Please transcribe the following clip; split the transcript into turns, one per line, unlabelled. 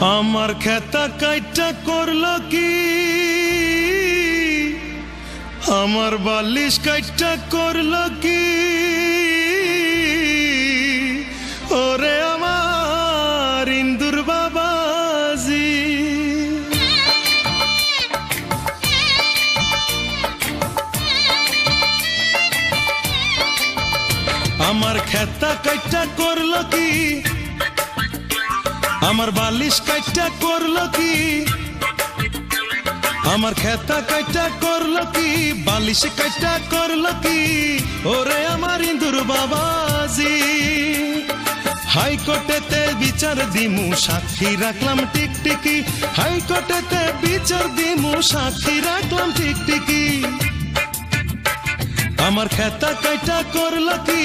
আমার খেতা কাইটা করলো কি, আমার বালিশ কাইটা করলো কি, ওরে আমার ইন্দুর বাবাজি। আমার খেতা কাইটা করলো কি, আমার বালিশ কাইটা করলো কি, আমার খেতা কাইটা করলো কি, বালিশ কাইটা করলো কি, ওরে আমার ইন্দুর বাবাজি। হাইকোর্টেতে বিচার দিমু সাক্ষী রাখলাম টিকটিকি, হাইকোর্টেতে বিচার দিমু সাক্ষী রাখলাম টিকটিকি। আমার খেতা কাইটা করলো কি।